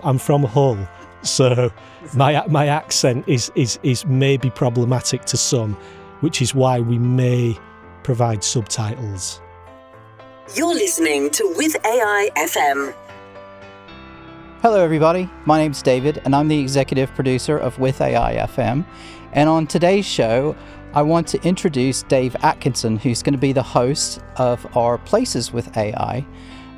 I'm from Hull, so my accent is maybe problematic to some, which is why we may provide subtitles. You're listening to With AI FM. Hello everybody, my name's David and I'm the executive producer of With AI FM. And on today's show, I want to introduce Dave Atkinson, who's going to be the host of our Places with AI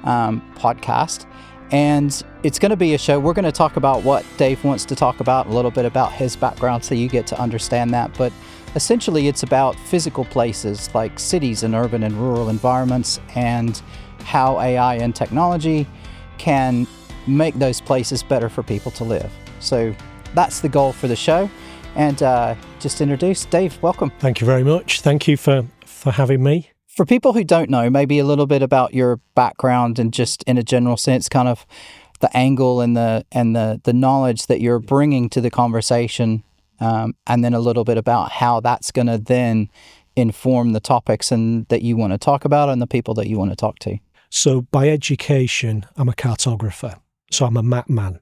podcast. And it's going to be a show, we're going to talk about what Dave wants to talk about, a little bit about his background so you get to understand that. But essentially it's about physical places like cities and urban and rural environments and how AI and technology can make those places better for people to live. So that's the goal for the show. And just introduce Dave, welcome. Thank you very much. Thank you for having me. For people who don't know, maybe a little bit about your background and just in a general sense, kind of the angle and the knowledge that you're bringing to the conversation, and then a little bit about how that's going to then inform the topics and that you want to talk about and the people that you want to talk to. So by education, I'm a cartographer. So I'm a map man,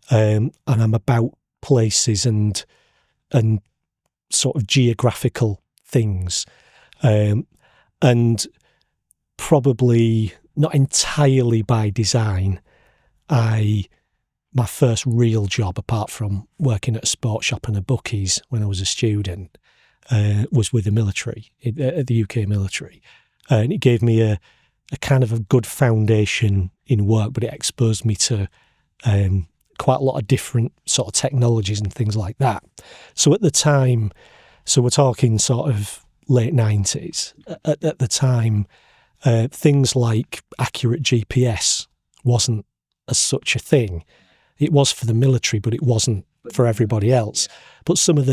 and I'm about places and sort of geographical things, and probably not entirely by design. My first real job, apart from working at a sports shop and a bookies when I was a student, was with the military, at the UK military, and it gave me a kind of a good foundation in work, but it exposed me to quite a lot of different sort of technologies and things like that. So at the time, so we're talking sort of late 90s, at the time, things like accurate GPS wasn't as such a thing. It was for the military, but it wasn't for everybody else. But some of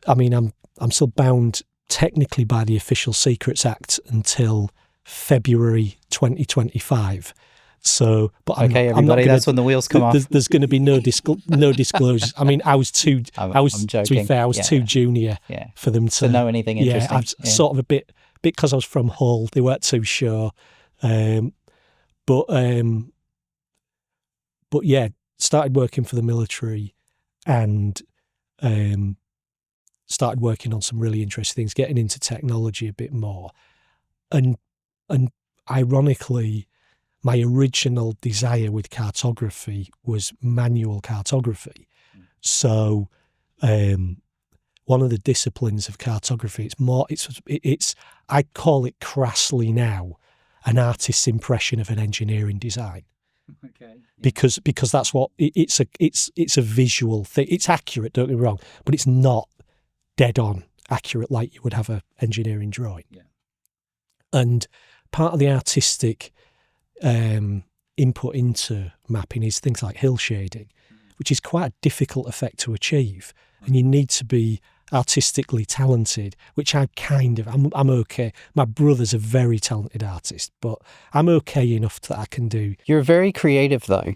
I'm still bound technically by the Official Secrets Act until February 2025. So, but okay, everybody, that's when the wheels come off. There's going to be no disclosures. I mean, I was too junior for them to know anything interesting. I was sort of a bit because I was from Hull. They weren't too sure, but yeah, started working for the military and started working on some really interesting things, getting into technology a bit more, and ironically, my original desire with cartography was manual cartography. So one of the disciplines of cartography, it's I call it crassly now an artist's impression of an engineering design. Okay. Because that's what it's a visual thing. It's accurate, don't get me wrong, but it's not dead on accurate like you would have an engineering drawing. Yeah. And part of the artistic input into mapping is things like hill shading, which is quite a difficult effect to achieve, and you need to be artistically talented, which I'm okay. My brother's a very talented artist, but I'm okay enough that I can do. You're very creative though.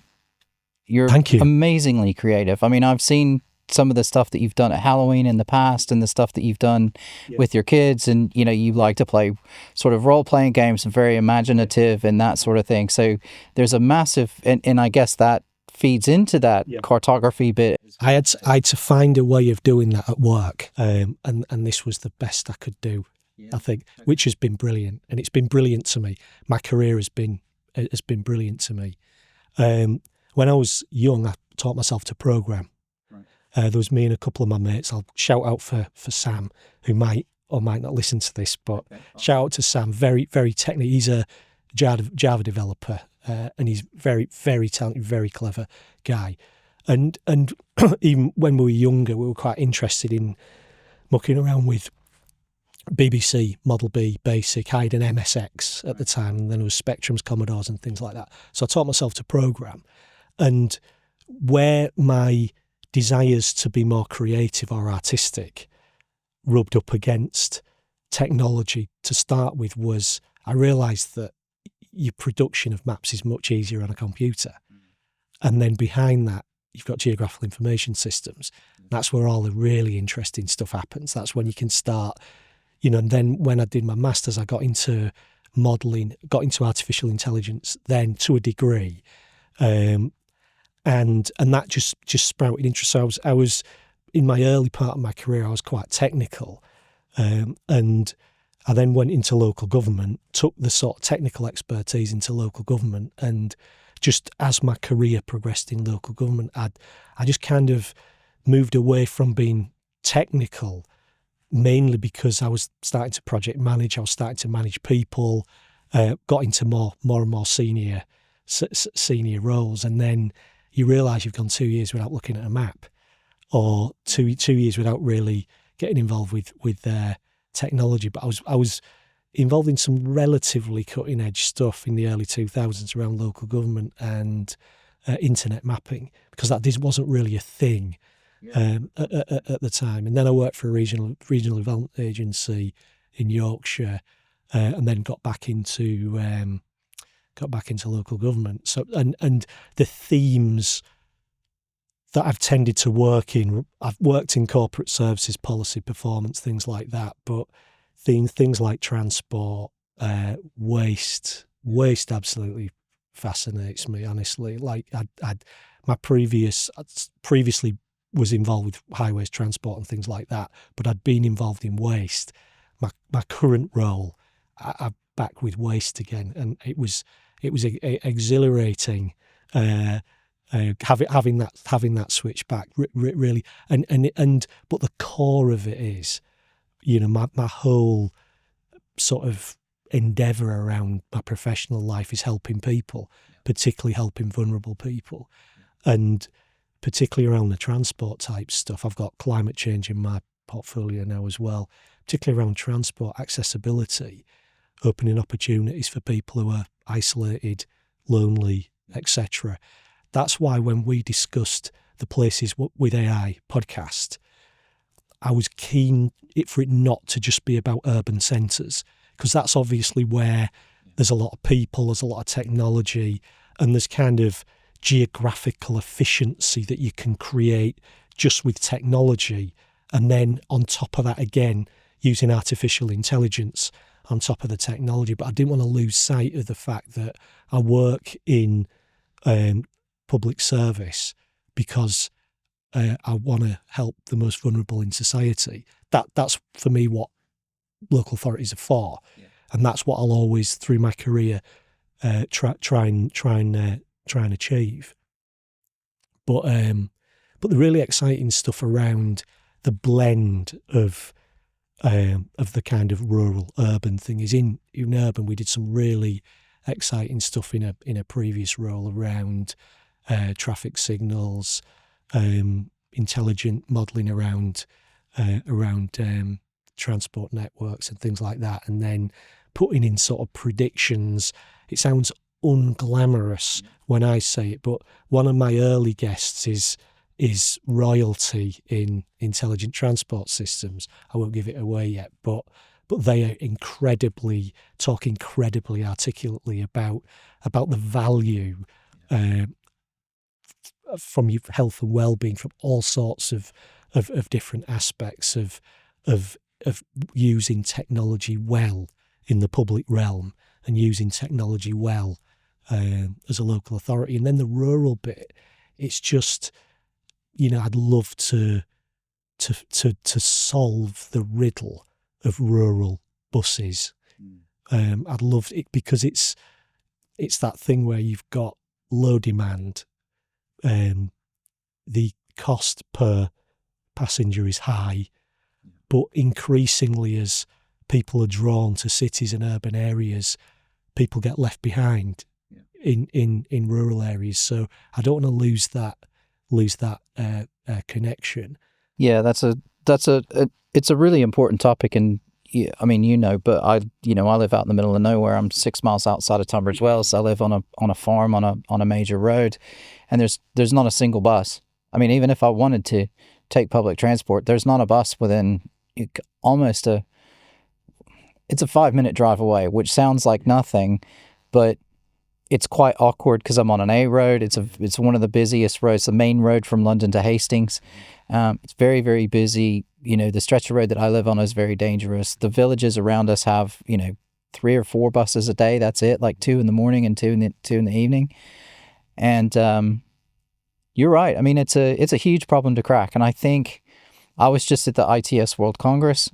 Thank you. Amazingly creative. I mean, I've seen some of the stuff that you've done at Halloween in the past and the stuff that you've done with your kids, and you like to play sort of role-playing games and very imaginative and that sort of thing. So there's a massive, and I guess that feeds into that cartography bit. I had to find a way of doing that at work, and this was the best I could do, I think, which has been brilliant, and it's been brilliant to me. My career has been brilliant to me. When I was young, I taught myself to program. There was me and a couple of my mates. I'll shout out for Sam, who might or might not listen to this, but shout out to Sam. Very, very technical. He's a Java developer, and he's very, very talented, very clever guy. And even when we were younger, we were quite interested in mucking around with BBC, Model B, Basic. I had an MSX at the time, and then there was Spectrums, Commodores and things like that. So I taught myself to program. And where my desires to be more creative or artistic rubbed up against technology to start with was I realised that your production of maps is much easier on a computer. And then behind that, you've got geographical information systems. That's where all the really interesting stuff happens. That's when you can start, and then when I did my master's, I got into modelling, got into artificial intelligence then to a degree. and that just sprouted interest. So I was in my early part of my career, I was quite technical, and I then went into local government, took the sort of technical expertise into local government, and just as my career progressed in local government, I just kind of moved away from being technical, mainly because I was starting to project manage, I was starting to manage people, got into more and more senior roles, and then you realise you've gone 2 years without looking at a map, or two years without really getting involved with technology. But I was involved in some relatively cutting edge stuff in the early 2000s around local government and internet mapping, because that wasn't really a thing at the time. And then I worked for a regional development agency in Yorkshire, and then got back into local government. So and the themes that I've tended to work in, I've worked in corporate services, policy, performance, things like that. But things like transport, waste absolutely fascinates me, honestly. Like I previously was involved with highways, transport and things like that, but I'd been involved in waste. My current role, I'm back with waste again, and it was exhilarating having that switch back, really. And but the core of it is, my whole sort of endeavour around my professional life is helping people, particularly helping vulnerable people, and particularly around the transport type stuff. I've got climate change in my portfolio now as well, particularly around transport accessibility, opening opportunities for people who are isolated, lonely, etc. That's why when we discussed the Places WithAI podcast, I was keen for it not to just be about urban centres, because that's obviously where there's a lot of people, there's a lot of technology, and there's kind of geographical efficiency that you can create just with technology. And then on top of that, again, using artificial intelligence on top of the technology. But I didn't want to lose sight of the fact that I work in public service because I want to help the most vulnerable in society. That's for me what local authorities are for, and that's what I'll always, through my career, try and achieve. But the really exciting stuff around the blend of the kind of rural urban thing is in urban. We did some really exciting stuff in a previous role around traffic signals, intelligent modelling around transport networks and things like that, and then putting in sort of predictions. It sounds unglamorous when I say it, but one of my early guests is royalty in intelligent transport systems. I won't give it away yet, but they are talk incredibly articulately about the value from your health and well-being, from all sorts of different aspects of using technology well in the public realm and using technology well as a local authority. And then the rural bit, it's just, I'd love to solve the riddle of rural buses. I'd love it because it's that thing where you've got low demand, the cost per passenger is high, but increasingly as people are drawn to cities and urban areas, people get left behind in rural areas. So I don't want to lose that connection. Yeah, it's a really important topic, and I mean, but I live out in the middle of nowhere. I'm 6 miles outside of Tunbridge Wells. I live on a farm on a major road, and there's not a single bus. I mean, even if I wanted to take public transport, there's not a bus within it's a 5-minute drive away, which sounds like nothing, but it's quite awkward because I'm on an A road. It's one of the busiest roads, the main road from London to Hastings. It's very, very busy. The stretch of road that I live on is very dangerous. The villages around us have, 3 or 4 buses a day. That's it, like 2 in the morning and 2 in the evening. And You're right. I mean, it's a huge problem to crack. And I think I was just at the ITS World Congress.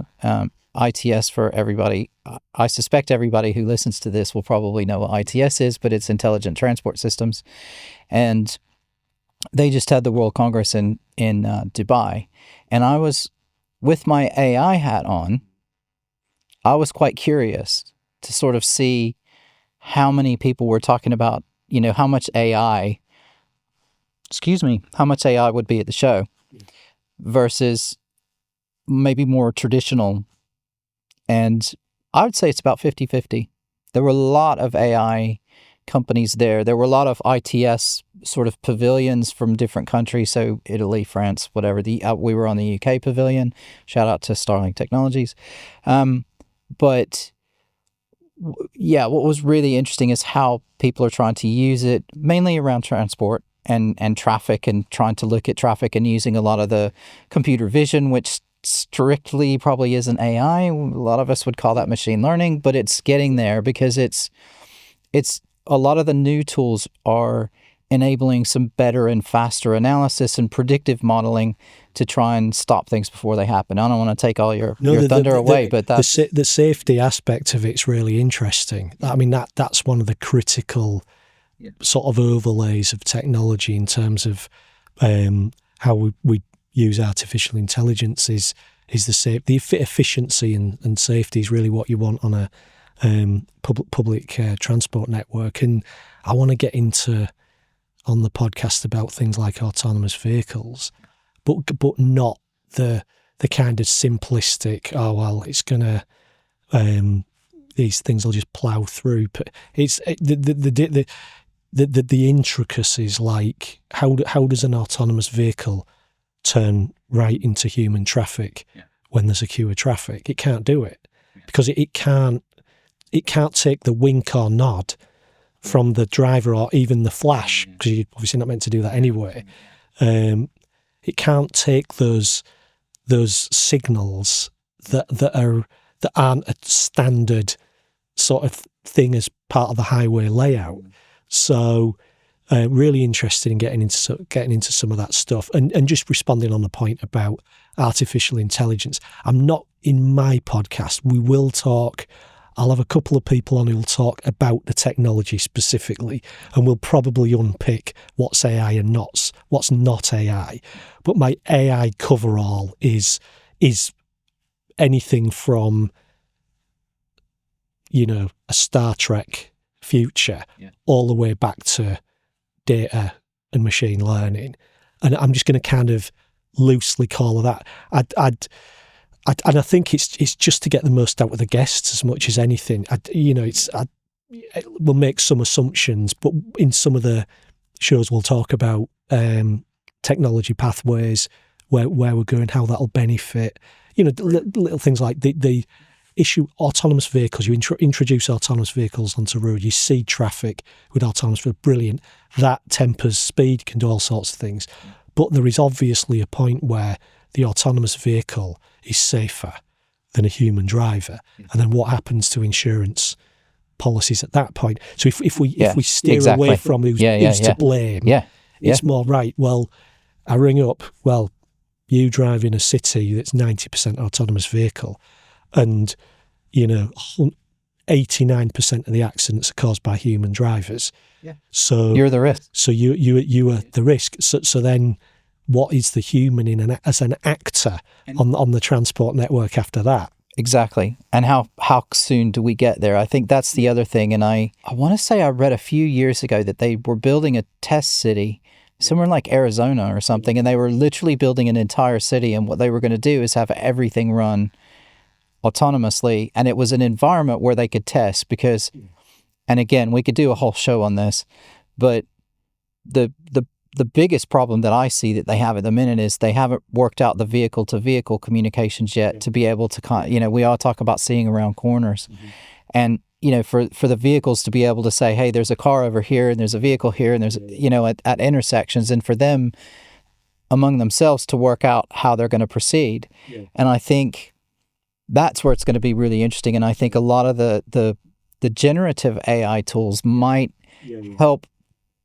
ITS, for everybody, I suspect everybody who listens to this will probably know what ITS is, but it's Intelligent Transport Systems. And they just had the World Congress in Dubai. And I was, with my AI hat on, I was quite curious to sort of see how many people were talking about, how much AI would be at the show versus maybe more traditional. And I would say it's about 50-50. There were a lot of AI companies there. There were a lot of ITS sort of pavilions from different countries. So Italy, France, whatever. We were on the UK pavilion. Shout out to Starlink Technologies. But yeah, what was really interesting is how people are trying to use it, mainly around transport and traffic, and trying to look at traffic and using a lot of the computer vision, which strictly probably isn't AI. A lot of us would call that machine learning, but it's getting there because it's a lot of the new tools are enabling some better and faster analysis and predictive modeling to try and stop things before they happen. I don't want to take all your thunder away, but that's the safety aspect of it's really interesting. I mean, that's one of the critical sort of overlays of technology in terms of how we use artificial intelligence is the efficiency and safety is really what you want on a public transport network. And I want to get into on the podcast about things like autonomous vehicles, but not the kind of simplistic, oh well, it's gonna these things will just plow through. But it's the intricacies, like how does an autonomous vehicle turn right into human traffic when there's a queue of traffic? It can't do it because it can't take the wink or nod from the driver or even the flash, because you're obviously not meant to do that anyway. It can't take those signals that aren't a standard sort of thing as part of the highway layout. So really interested in getting into some of that stuff and just responding on the point about artificial intelligence. I'm not in my podcast. We will talk. I'll have a couple of people on who will talk about the technology specifically, and we'll probably unpick what's AI and what's not AI. But my AI coverall is anything from, a Star Trek future all the way back to data and machine learning. And I'm just going to kind of loosely call it that. And I think it's just to get the most out of the guests as much as anything. We'll make some assumptions, but in some of the shows we'll talk about technology pathways, where we're going, how that'll benefit. Little things like the issue autonomous vehicles. You introduce autonomous vehicles onto road. You see traffic with autonomous vehicles. Brilliant. That tempers speed, can do all sorts of things. But there is obviously a point where the autonomous vehicle is safer than a human driver. And then what happens to insurance policies at that point? So if we steer away from who's to blame, it's more right. Well, I ring up, you drive in a city that's 90% autonomous vehicle, and 89% of the accidents are caused by human drivers. Yeah. So you're the risk. So you are the risk. So then, what is the human as an actor on the transport network after that? Exactly. And how soon do we get there? I think that's the other thing. And I want to say I read a few years ago that they were building a test city somewhere in like Arizona or something, and they were literally building an entire city, and what they were going to do is have everything run autonomously, and it was an environment where they could test because, and again, we could do a whole show on this, but the biggest problem that I see that they have at the minute is they haven't worked out the vehicle-to-vehicle communications yet to be able to, we all talk about seeing around corners. And, for the vehicles to be able to say, hey, there's a car over here and there's a vehicle here and there's, at intersections, and for them among themselves to work out how they're going to proceed. Yeah. And I think that's where it's going to be really interesting. And I think a lot of the generative AI tools might help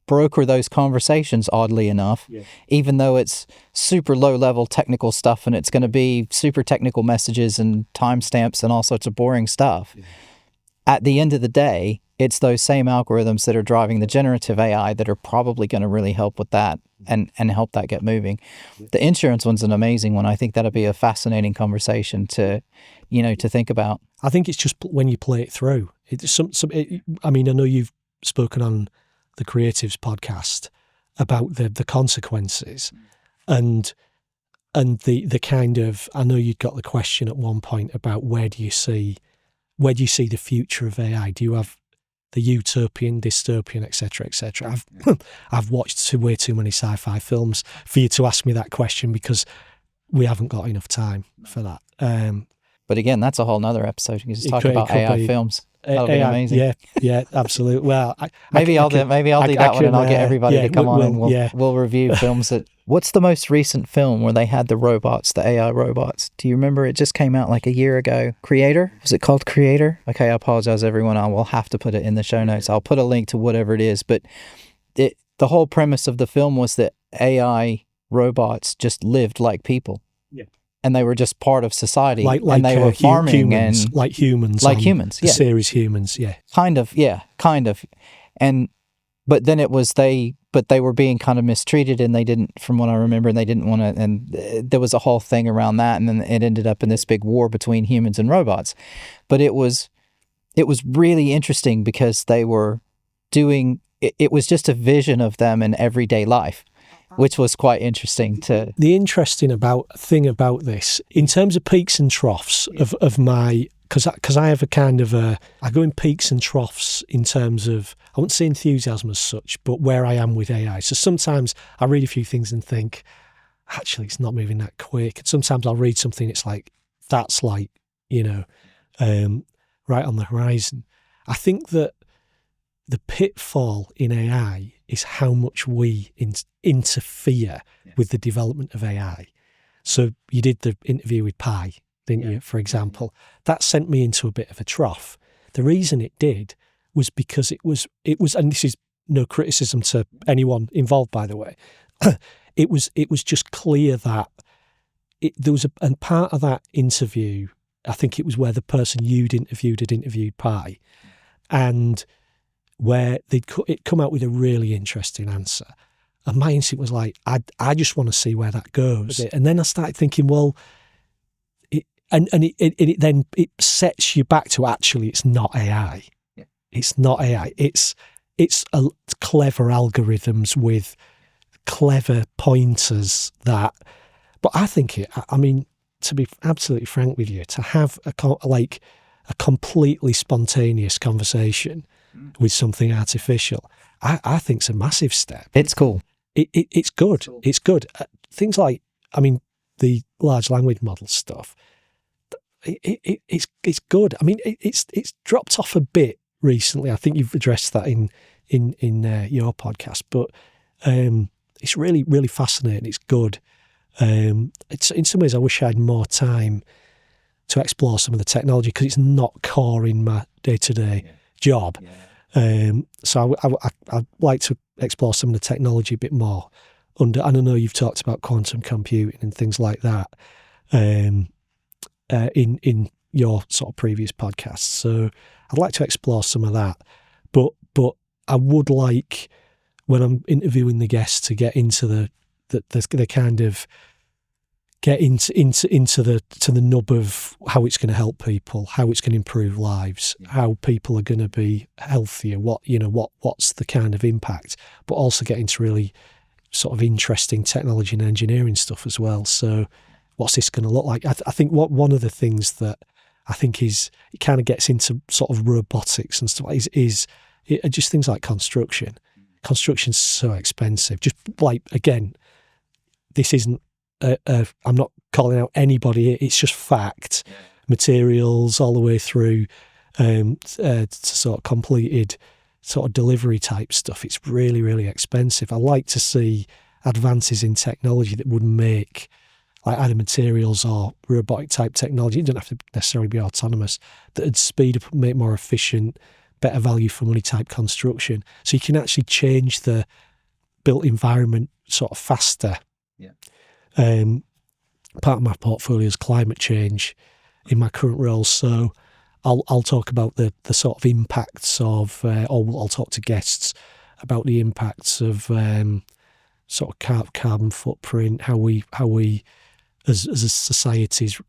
broker those conversations, oddly enough, even though it's super low level technical stuff and it's going to be super technical messages and timestamps and all sorts of boring stuff. At the end of the day, it's those same algorithms that are driving the generative AI that are probably going to really help with that and help that get moving. The insurance one's an amazing one. I think that'll be a fascinating conversation to think about. I think it's just when you play it through. I mean, I know you've spoken on the Creatives podcast about the consequences and the kind of, I know you'd got the question at one point about where do you see the future of AI? Do you have the utopian, dystopian, etc., etc.? I've watched way too many sci-fi films for you to ask me that question because we haven't got enough time for that. But again, that's a whole nother episode. You just talk about AI films. That'll be amazing. Yeah, absolutely. Well, maybe I'll do that one, and I'll get everybody to come on, and we'll review films that. What's the most recent film where they had the robots, the AI robots? Do you remember? It just came out like a year ago. Creator? Was it called Creator? Okay, I apologize, everyone. I will have to put it in the show notes. I'll put a link to whatever it is. But the whole premise of the film was that AI robots just lived like people. And they were just part of society, and they were farming humans, like humans, the series Humans, kind of, but then it was but they were being kind of mistreated, and they didn't, from what I remember, and they didn't want to, and there was a whole thing around that, and then it ended up in this big war between humans and robots. But it was really interesting because they were doing it was just a vision of them in everyday life, which was quite interesting to... The interesting thing about this, in terms of peaks and troughs of my... Because I have a kind of I go in peaks and troughs in terms of, I wouldn't say enthusiasm as such, but where I am with AI. So sometimes I read a few things and think, actually, it's not moving that quick. And sometimes I'll read something, it's like, that's like, right on the horizon. I think that the pitfall in AI is how much we interfere with the development of AI. So you did the interview with Pi, didn't you, for example? That sent me into a bit of a trough. The reason it did was because it was, and this is no criticism to anyone involved, by the way, it was just clear that there was and part of that interview, I think it was where the person you'd interviewed had interviewed Pi, and where they'd come out with a really interesting answer. And my instinct was like, I just want to see where that goes. And then I started thinking, well, it sets you back to actually it's not AI. Yeah. It's not AI. It's clever algorithms with clever pointers that. But I think to be absolutely frank with you, to have a completely spontaneous conversation with something artificial, I think it's a massive step. It's cool. It's good. It's good. Things like, the large language model stuff, it's good. It's dropped off a bit recently. I think you've addressed that in your podcast, but it's really, really fascinating. It's good. It's in some ways I wish I had more time to explore some of the technology because it's not core in my day-to-day job. So I'd like to explore some of the technology a bit more. And I know you've talked about quantum computing and things like that in your sort of previous podcasts. So I'd like to explore some of that. But I would like, when I'm interviewing the guests, to get into the kind of get into the nub of how it's going to help people, how it's going to improve lives, how people are going to be healthier, what's the kind of impact, but also get into really sort of interesting technology and engineering stuff as well. So what's this going to look like? I think one of the things that I think it kind of gets into sort of robotics and stuff is just things like construction. Construction's so expensive. Just like, again, this isn't I'm not calling out anybody. It's just fact. Yeah. Materials all the way through to sort of completed sort of delivery type stuff. It's really, really expensive. I like to see advances in technology that would make, like either materials or robotic type technology. It doesn't have to necessarily be autonomous. That would speed up, make more efficient, better value for money type construction. So you can actually change the built environment sort of faster. Yeah. Part of my portfolio is climate change in my current role, so I'll talk about the sort of impacts of, or I'll talk to guests about the impacts of sort of carbon footprint, how we as a societies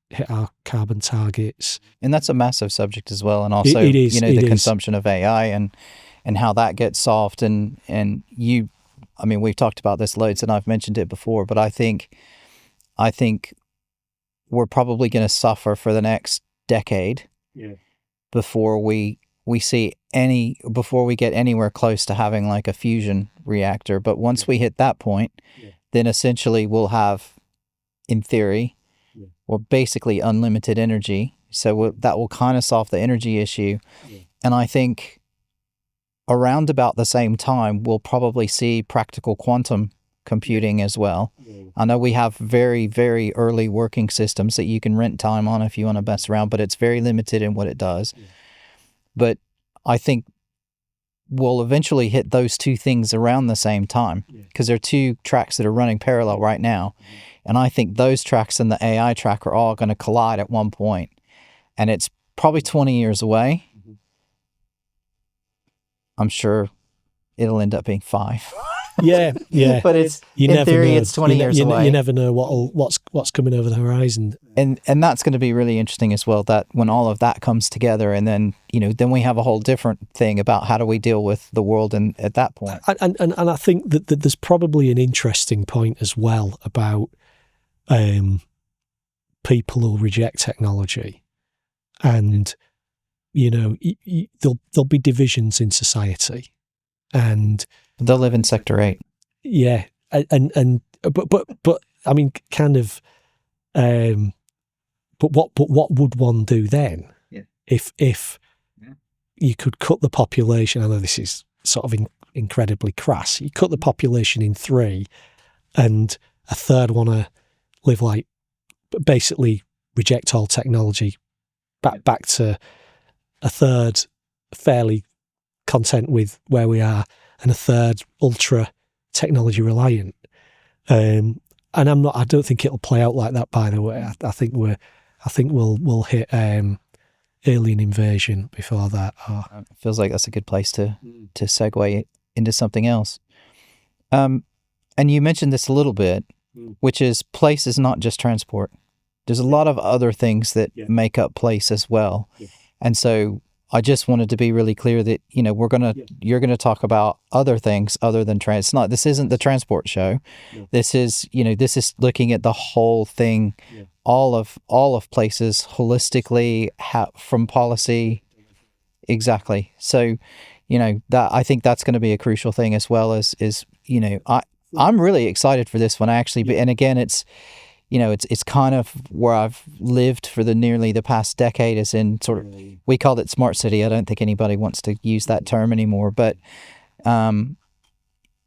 hit our carbon targets. And that's a massive subject as well, and also it is, the consumption of AI and how that gets solved. And you, I mean, we've talked about this loads, and I've mentioned it before, but I think we're probably going to suffer for the next decade before we get anywhere close to having like a fusion reactor. But once we hit that point, then essentially we'll have, in theory, well, basically unlimited energy. So that will kind of solve the energy issue. And I think around about the same time, we'll probably see practical quantum computing as well. I know we have very, very early working systems that you can rent time on if you want to mess around, but it's very limited in what it does. But I think we'll eventually hit those two things around the same time, because there are two tracks that are running parallel right now. And I think those tracks and the AI track are all going to collide at one point. And it's probably 20 years away. I'm sure it'll end up being 5. Yeah. But it's you in never theory know. it's 20 years away. You never know what's coming over the horizon. And that's going to be really interesting as well, that when all of that comes together, and then then we have a whole different thing about how do we deal with the world at that point. And I think that there's probably an interesting point as well about people who reject technology, and there'll be divisions in society, and they'll live in Sector 8. Yeah, but I mean, kind of. But what would one do then? If you could cut the population? I know this is sort of incredibly crass. You cut the population in 3, and a third want to live like, basically reject all technology, back to a third fairly content with where we are, and a third ultra technology reliant. And I don't think it'll play out like that, by the way. I think we'll hit alien invasion before that. It feels like that's a good place to segue into something else. And you mentioned this a little bit, which is place is not just transport. There's a lot of other things that make up place as well. And so I just wanted to be really clear that, you're going to talk about other things other than this isn't the transport show. No. This is looking at the whole thing, all of places holistically, from policy. Exactly. So, that I think that's going to be a crucial thing, as well as I'm really excited for this one, actually. And again, it's kind of where I've lived for nearly the past decade, is in sort of, we called it smart city. I don't think anybody wants to use that term anymore, but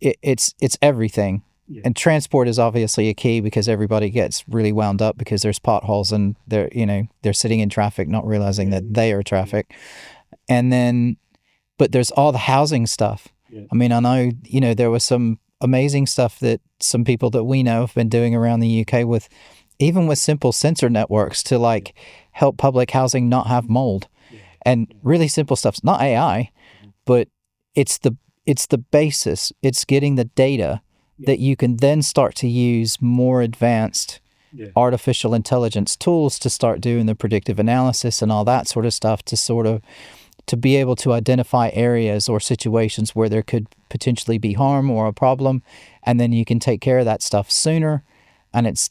it's everything. Yeah. And transport is obviously a key, because everybody gets really wound up because there's potholes and they're sitting in traffic, not realizing that they are traffic. And then, but there's all the housing stuff. Yeah. I mean, I know, there was some amazing stuff that some people that we know have been doing around the UK with simple sensor networks to like help public housing not have mold, and really simple stuff. It's not AI, but it's the basis. It's getting the data that you can then start to use more advanced artificial intelligence tools to start doing the predictive analysis and all that sort of stuff, to be able to identify areas or situations where there could potentially be harm or a problem, and then you can take care of that stuff sooner, and it's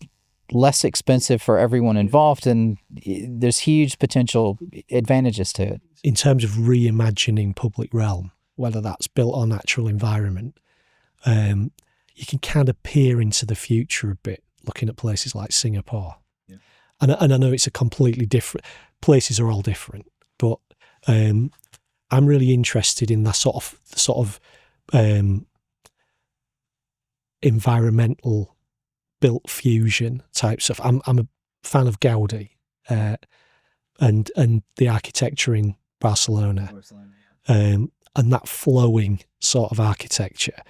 less expensive for everyone involved, and there's huge potential advantages to it. In terms of reimagining public realm, whether that's built or natural environment, you can kind of peer into the future a bit, looking at places like Singapore. Yeah. And I know it's a completely different, places are all different, but I'm really interested in that sort of environmental built fusion type stuff. I'm a fan of Gaudi and the architecture in Barcelona, and that flowing sort of architecture.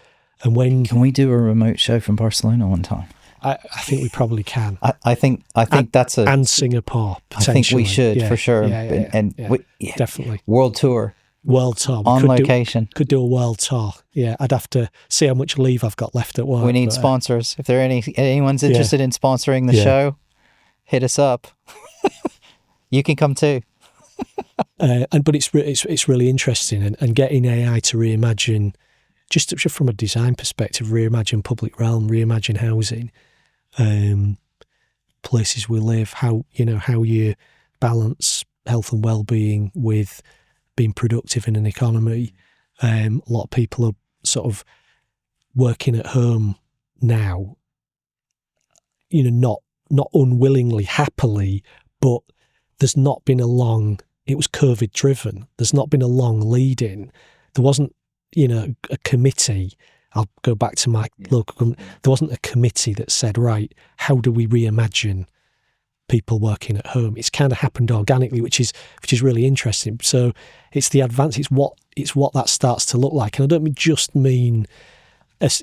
And when Can we do a remote show from Barcelona one time? I think we probably can. I think that's a... And Singapore, I potentially. think we should, for sure. Yeah, We, definitely. World tour. World tour. On location. Could do a world tour. Yeah, I'd have to see how much leave I've got left at work. We need sponsors. If there are anyone's interested in sponsoring the show, hit us up. You can come too. But it's really interesting, and getting AI to reimagine, just from a design perspective, reimagine public realm, reimagine housing, places we live, how you balance health and well-being with being productive in an economy. A lot of people are sort of working at home now, not unwillingly, happily, but there's not been it was COVID driven. There's not been a long lead in. There wasn't, a committee. I'll go back to my local government. There wasn't a committee that said, right, how do we reimagine people working at home? It's kind of happened organically, which is really interesting. So it's the advance. It's what that starts to look like. And I don't just mean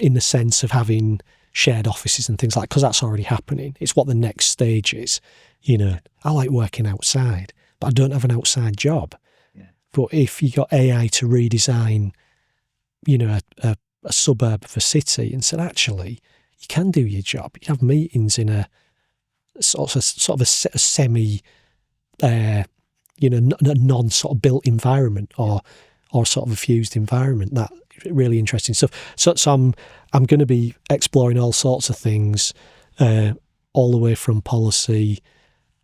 in the sense of having shared offices and things like, because that's already happening. It's what the next stage is. I like working outside, but I don't have an outside job. Yeah. But if you got AI to redesign, a suburb of a city and said, actually, you can do your job. You have meetings in a sort of a semi, non sort of built environment or sort of a fused environment. That really interesting stuff. So I'm going to be exploring all sorts of things, all the way from policy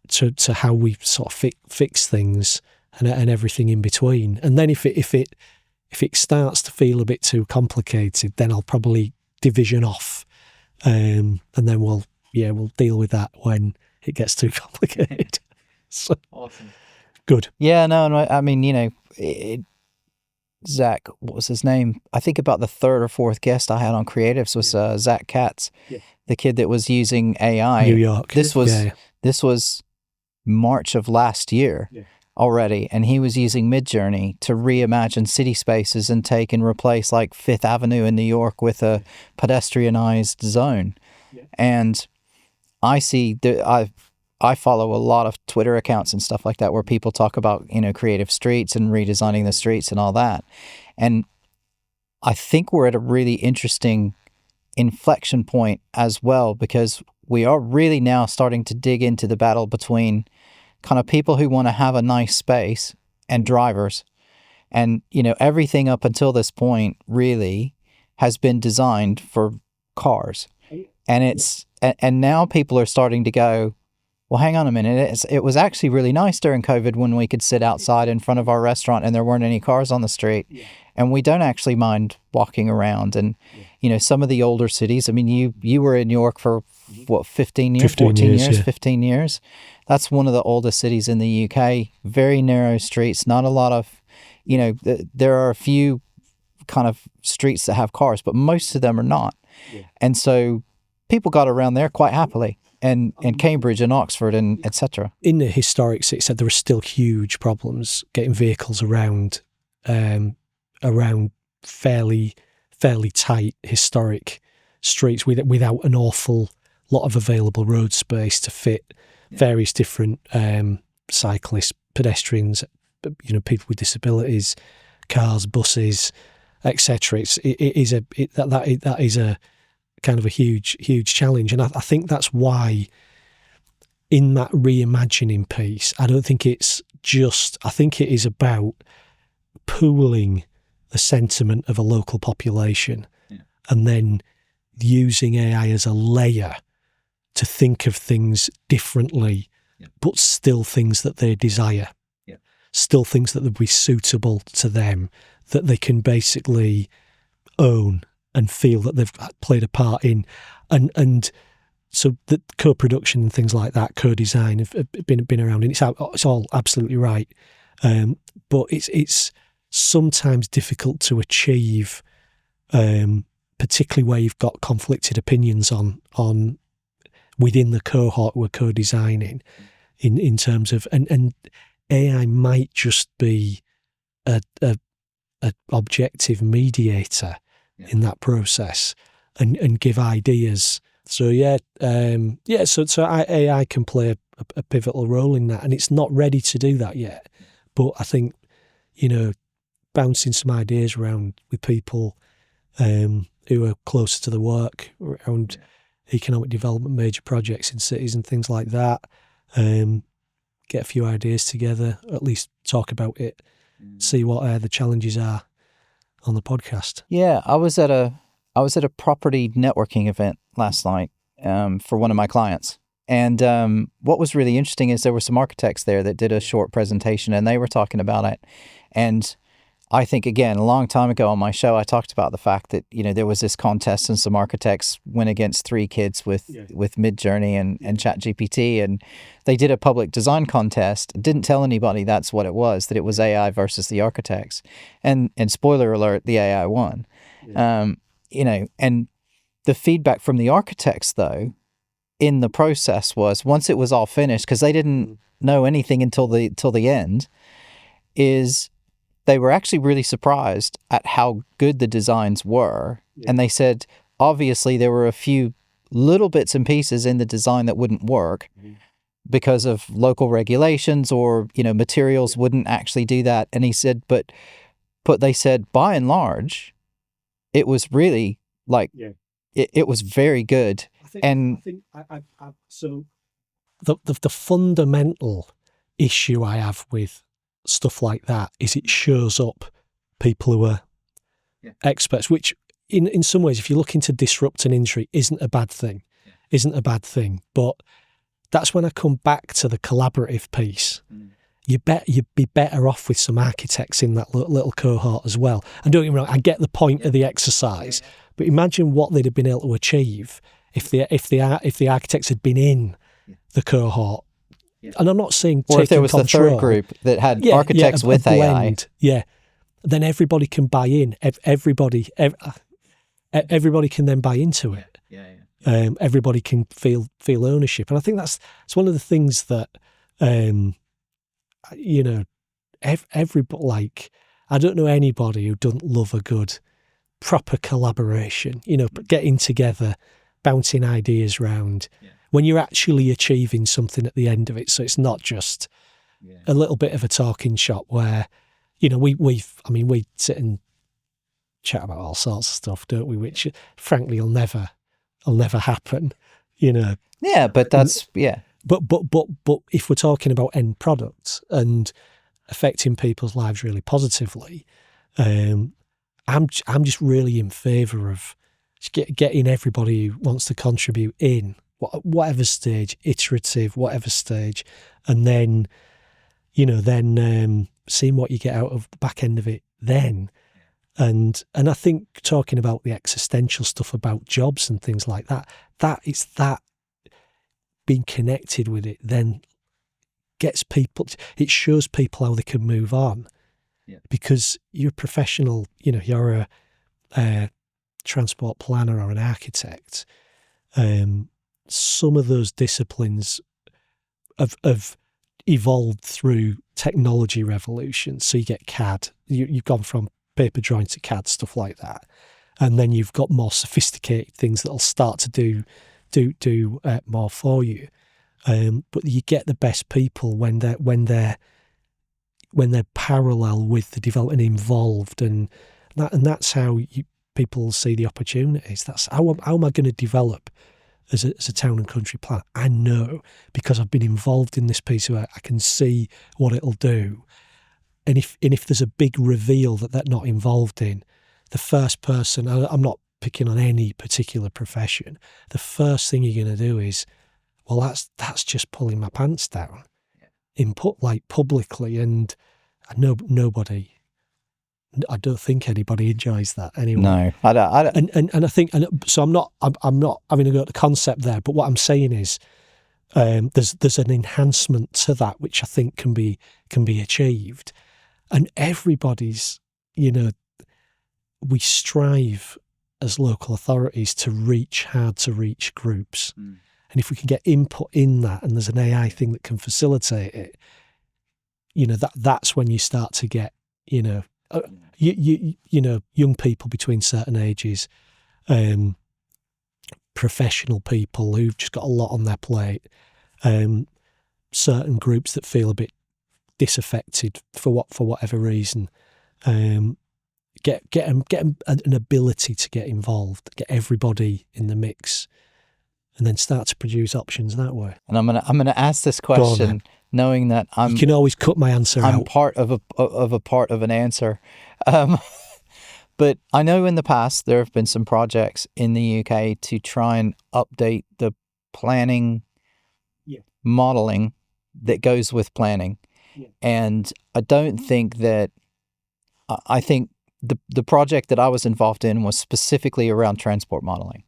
to how we sort of fix things and everything in between. And then if it starts to feel a bit too complicated, then I'll probably division off, and then we'll deal with that when it gets too complicated. So, awesome. Good. Yeah, no, I mean, Zach, what was his name? I think about the third or fourth guest I had on Creatives was Zach Katz, the kid that was using AI. New York. This was March of last year already, and he was using Midjourney to reimagine city spaces and take and replace like Fifth Avenue in New York with a pedestrianized zone. Yeah. And I follow a lot of Twitter accounts and stuff like that where people talk about, creative streets and redesigning the streets and all that. And I think we're at a really interesting inflection point as well, because we are really now starting to dig into the battle between kind of people who want to have a nice space and drivers. And, everything up until this point really has been designed for cars. And now people are starting to go, well, hang on a minute. It was actually really nice during COVID when we could sit outside in front of our restaurant and there weren't any cars on the street. Yeah. And we don't actually mind walking around. And, some of the older cities, I mean, you were in New York for, 15 years? 15 years. That's one of the oldest cities in the UK. Very narrow streets, not a lot of, there are a few kind of streets that have cars, but most of them are not. Yeah. And so people got around there quite happily. And Cambridge and Oxford and etc. In the historic city, said there are still huge problems getting vehicles around fairly tight historic streets without an awful lot of available road space to fit various different cyclists, pedestrians, people with disabilities, cars, buses, etc. That is a kind of a huge challenge, and I think that's why in that reimagining piece, I don't think it's just, I think it is about pooling the sentiment of a local population and then using AI as a layer to think of things differently, but still things that they desire, still things that would be suitable to them, that they can basically own and feel that they've played a part in, and so the co-production and things like that, co-design have been around, and it's all absolutely right, but it's sometimes difficult to achieve, particularly where you've got conflicted opinions on within the cohort who are co-designing, in terms of and AI might just be a objective mediator in that process and give ideas. So so AI can play a pivotal role in that, and it's not ready to do that yet. But I think, bouncing some ideas around with people who are closer to the work around economic development, major projects in cities and things like that. Get a few ideas together, at least talk about it, see what the challenges are on the podcast. Yeah, I was at a property networking event last night for one of my clients. And what was really interesting is there were some architects there that did a short presentation, and they were talking about it. And I think, again, a long time ago on my show, I talked about the fact that, there was this contest and some architects went against 3 kids with Midjourney and ChatGPT, and they did a public design contest. Didn't tell anybody that's what it was, that it was AI versus the architects. And spoiler alert, the AI won. And the feedback from the architects, though, in the process was, once it was all finished, because they didn't know anything until the end, is they were actually really surprised at how good the designs were. And they said, obviously, there were a few little bits and pieces in the design that wouldn't work because of local regulations or, materials wouldn't actually do that. And he said, but they said, by and large, it was really it was very good. So the fundamental issue I have with stuff like that is it shows up people who are experts, which in some ways, if you're looking to disrupt an industry, isn't a bad thing. But that's when I come back to the collaborative piece. You'd be better off with some architects in that little cohort as well. And don't get me wrong, I get the point of the exercise, but imagine what they'd have been able to achieve if the architects had been in the cohort. And I'm not saying or if there was control. The third group that had architects with AI. Yeah, then everybody can buy in. Everybody can then buy into it. Everybody can feel ownership, and I think that's one of the things that everybody, I don't know anybody who doesn't love a good proper collaboration. Getting together, bouncing ideas around. When you're actually achieving something at the end of it, so it's not just a little bit of a talking shop where, we sit and chat about all sorts of stuff, don't we? Which, frankly, will never happen, Yeah, but that's But if we're talking about end products and affecting people's lives really positively, I'm just really in favour of getting everybody who wants to contribute in. Whatever stage, iterative, whatever stage, and then, seeing what you get out of the back end of it then. And I think talking about the existential stuff about jobs and things like that being connected with it then gets people, it shows people how they can move on. Because you're a professional, you're a transport planner or an architect. Some of those disciplines have evolved through technology revolutions. So you get CAD, you've gone from paper drawing to CAD, stuff like that, and then you've got more sophisticated things that'll start to do more for you. But you get the best people when they're parallel with the development involved, and that's how people see the opportunities. That's how am I going to develop as a town and country planner? I know because I've been involved in this piece of it. I can see what it'll do. And if there's a big reveal that they're not involved in, the first person, I'm not picking on any particular profession, the first thing you're going to do is, well, that's just pulling my pants down, publicly, and nobody. I don't think anybody enjoys that anyway. No, I don't. And I think, so I'm not having a go at the concept there, but what I'm saying is, there's an enhancement to that which I think can be achieved, and everybody's, we strive as local authorities to reach hard to reach groups, and if we can get input in that, and there's an AI thing that can facilitate it, that's when you start to get you know, young people between certain ages, professional people who've just got a lot on their plate, certain groups that feel a bit disaffected for whatever reason. Get an ability to get involved, get everybody in the mix, and then start to produce options that way. And I'm gonna ask this question, knowing that you can always cut my answer out. I'm part of a part of an answer, but I know in the past there have been some projects in the UK to try and update the planning modelling that goes with planning, and I don't think that. I think the project that I was involved in was specifically around transport modeling.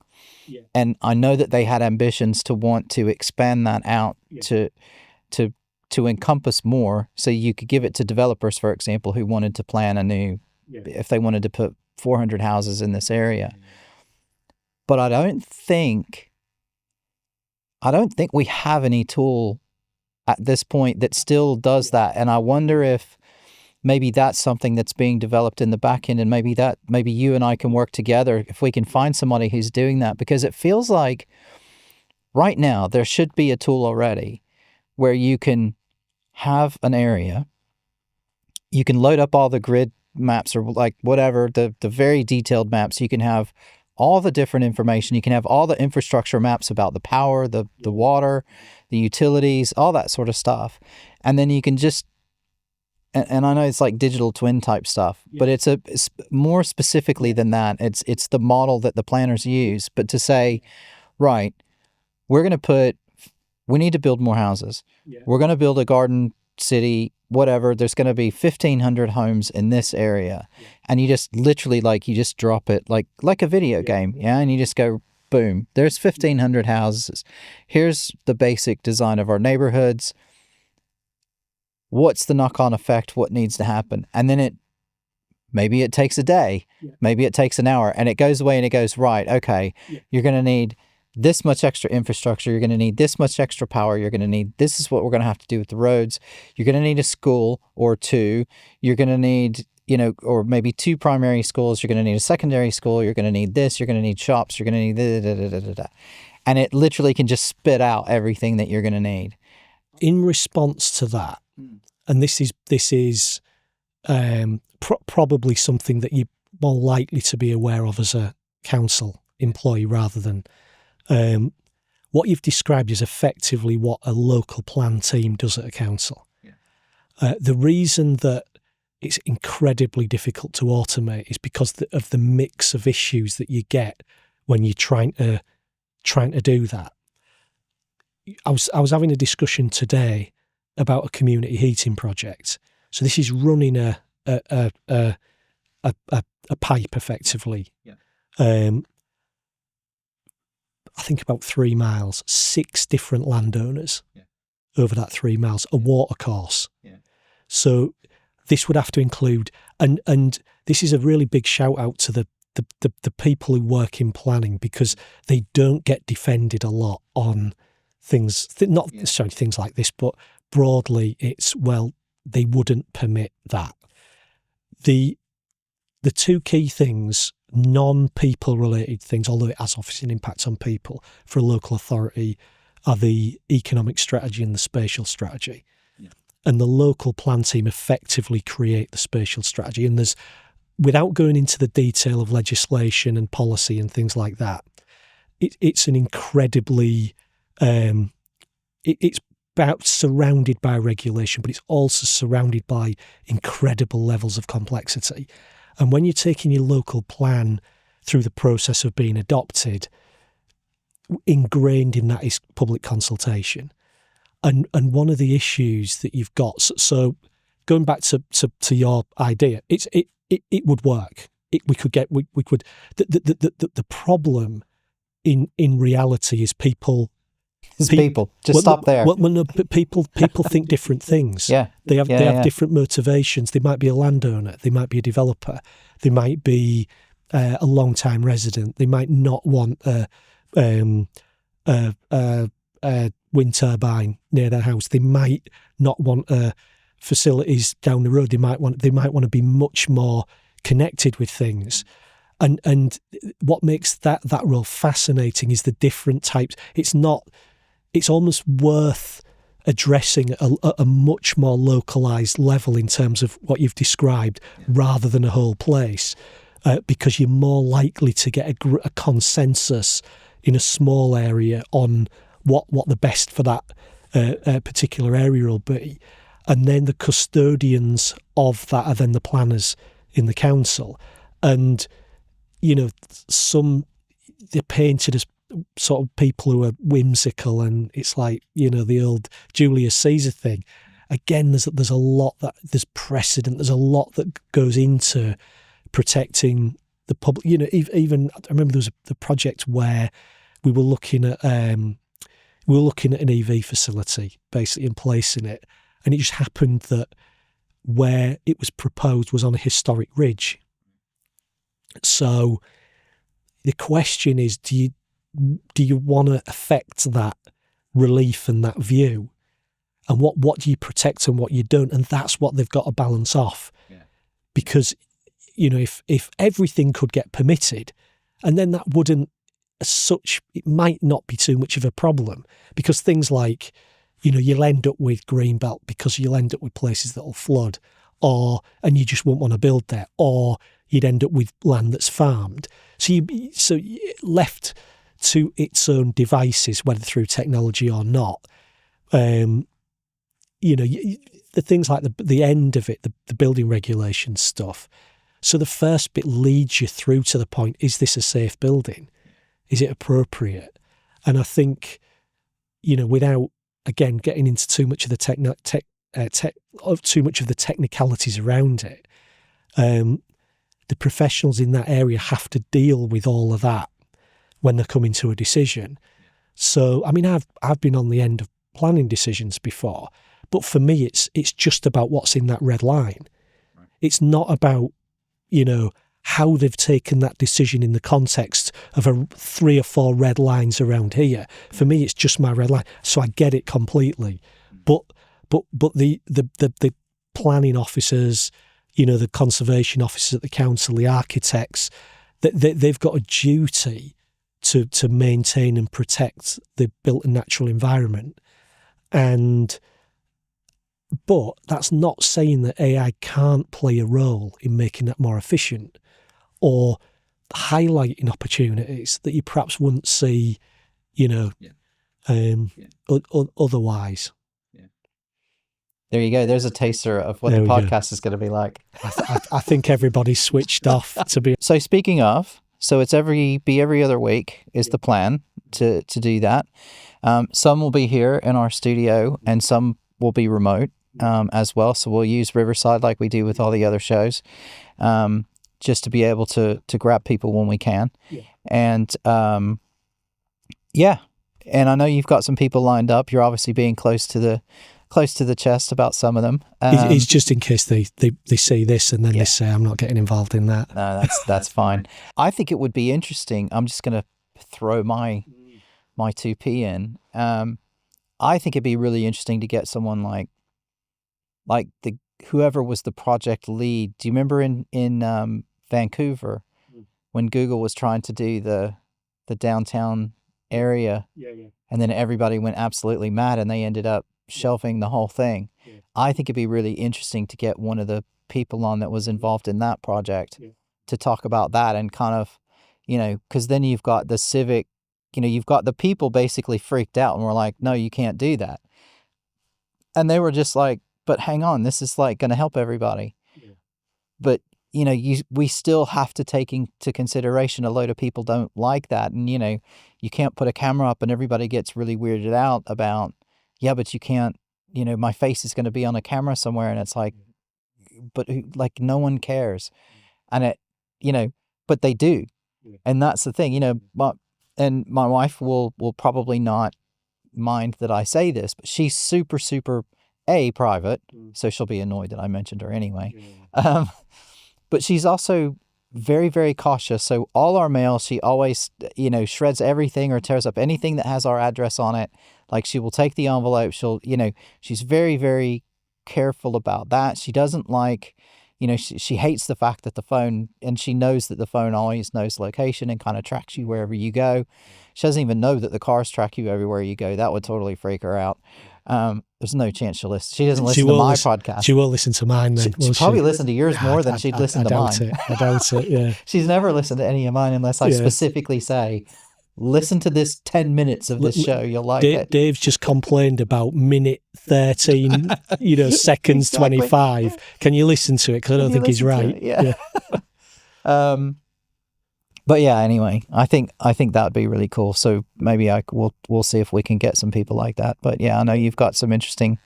Yeah. And I know that they had ambitions to want to expand that out to encompass more, so you could give it to developers, for example, who wanted to plan a new, if they wanted to put 400 houses in this area. But I don't think we have any tool at this point that still does that. And I wonder if maybe that's something that's being developed in the back end, and maybe you and I can work together if we can find somebody who's doing that, because it feels like right now there should be a tool already where you can have an area, you can load up all the grid maps or like whatever, the very detailed maps. You can have all the different information. You can have all the infrastructure maps about the power, the water, the utilities, all that sort of stuff. And then you can just, and I know it's like digital twin type stuff, but it's more specifically than that. It's the model that the planners use. But to say, right, we need to build more houses. We're going to build a garden city, whatever. There's going to be 1,500 homes in this area. And you just literally you just drop it like a video game. Yeah. And you just go, boom, there's 1,500 houses. Here's the basic design of our neighborhoods. What's the knock-on effect? What needs to happen? And then maybe it takes a day, maybe it takes an hour, and it goes away and it goes, right, okay, you're going to need this much extra infrastructure, you're going to need this much extra power, this is what we're going to have to do with the roads, you're going to need a school or two, you're going to need, or maybe two primary schools, you're going to need a secondary school, you're going to need this, you're going to need shops, you're going to need da. And it literally can just spit out everything that you're going to need. In response to that, and this is probably something that you're more likely to be aware of as a council employee rather than what you've described is effectively what a local plan team does at a council. The reason that it's incredibly difficult to automate is because of the mix of issues that you get when you're trying to do that. I was having a discussion today about a community heating project. So this is running a pipe effectively. I think about 3 miles, 6 different landowners over that 3 miles, a water course. So this would have to include, and this is a really big shout out to the people who work in planning, because they don't get defended a lot on things, not necessarily things like this, but broadly it's, well, they wouldn't permit that. The two key things, non-people related things, although it has obviously an impact on people for a local authority, are the economic strategy and the spatial strategy. And the local plan team effectively create the spatial strategy. And there's, without going into the detail of legislation and policy and things like that, it's an incredibly, it's about surrounded by regulation, but it's also surrounded by incredible levels of complexity. And when you're taking your local plan through the process of being adopted, ingrained in that is public consultation. And one of the issues that you've got, so going back to your idea, it would work. We could. The problem in reality is people. Stop there. Well, no, but people think different things. They have different motivations. They might be a landowner. They might be a developer. They might be a long-time resident. They might not want a wind turbine near their house. They might not want a facilities down the road, they might want to be much more connected with things. And what makes that role fascinating is the different types. It's almost worth addressing a much more localized level in terms of what you've described, rather than a whole place, because you're more likely to get a consensus in a small area on what the best for that particular area will be. And then the custodians of that are then the planners in the council. And, they're painted as sort of people who are whimsical, and it's like, the old Julius Caesar thing. Again, there's a lot there's precedent, there's a lot that goes into protecting the public. Even I remember there was the project where we were looking at an EV facility, basically, and placing it, and it just happened that where it was proposed was on a historic ridge. So the question is, do you want to affect that relief and that view? And what do you protect and what you don't? And that's what they've got to balance off. Yeah. Because, if everything could get permitted, and then that wouldn't, as such, it might not be too much of a problem, because things like, you'll end up with greenbelt because you'll end up with places that will flood, and you just won't want to build there, or you'd end up with land that's farmed. So left to its own devices, whether through technology or not, the things like the end of it, the building regulations stuff. So the first bit leads you through to the point: is this a safe building? Is it appropriate? And I think, without again getting into too much of the too much of the technicalities around it, the professionals in that area have to deal with all of that when they're coming to a decision. So, I've been on the end of planning decisions before, but for me, it's just about what's in that red line. Right. It's not about, how they've taken that decision in the context of 3 or 4 red lines around here. For me, it's just my red line. So I get it completely. But the planning officers, the conservation officers at the council, the architects, they've got a duty to maintain and protect the built and natural environment. But that's not saying that AI can't play a role in making that more efficient, or highlighting opportunities that you perhaps wouldn't see, otherwise. Yeah. There you go. There's a taster of what the podcast is going to be like. I think everybody's switched off to be. So speaking of, it's every other week is the plan to do that. Some will be here in our studio, and some will be remote as well. So we'll use Riverside like we do with all the other shows, just to be able to grab people when we can. Yeah. And and I know you've got some people lined up. You're obviously being close to the chest about some of them. It's just in case they see this and then they say, I'm not getting involved in that. No, that's fine. I think it would be interesting. I'm just going to throw my 2p in. I think it'd be really interesting to get someone like whoever was the project lead. Do you remember in Vancouver when Google was trying to do the downtown area? Yeah. And then everybody went absolutely mad and they ended up shelving the whole thing. Yeah. I think it'd be really interesting to get one of the people on that was involved in that project to talk about that, and kind of, because then you've got the civic, you've got the people basically freaked out and were like, no, you can't do that. And they were just like, but hang on, this is like going to help everybody. Yeah. But, we still have to take into consideration a load of people don't like that. And, you can't put a camera up and everybody gets really weirded out about, but you can't, my face is going to be on a camera somewhere. And it's like, but no one cares. And it, but they do. Yeah. And that's the thing, and my wife will probably not mind that I say this, but she's super, super private. So she'll be annoyed that I mentioned her anyway. Yeah. But she's also very, very cautious. So all our mail, she always, shreds everything or tears up anything that has our address on it. Like, she will take the envelope. She'll, she's very, very careful about that. She doesn't like, she hates the fact that the phone, and she knows that the phone always knows location and kind of tracks you wherever you go. She doesn't even know that the cars track you everywhere you go. That would totally freak her out. There's no chance she'll listen. She doesn't listen to my podcast. She will listen to mine then. She'll probably listen to yours more than she'd listen to mine. I doubt it, yeah. She's never listened to any of mine unless I specifically say, listen to this 10 minutes of this show. You'll like it. Dave's just complained about minute 13, seconds 25. Can you listen to it? Because I don't think he's right. Yeah. But yeah, anyway, I think that would be really cool. So maybe we'll see if we can get some people like that. But yeah, I know you've got some interesting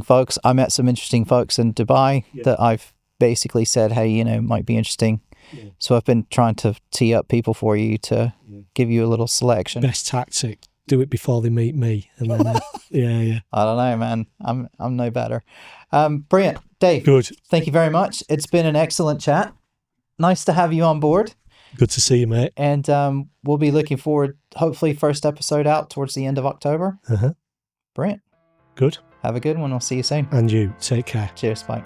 folks. I met some interesting folks in Dubai that I've basically said, hey, might be interesting. Yeah. So I've been trying to tee up people for you to give you a little selection. Best tactic: do it before they meet me, and then yeah. I don't know, man. I'm no better. Brilliant, Dave. Good. Thank you very much. It's been an excellent chat. Nice to have you on board. Good to see you, mate. And we'll be looking forward, hopefully, first episode out towards the end of October. Uh-huh. Brilliant. Good. Have a good one. I'll see you soon. And you. Take care. Cheers. Bye.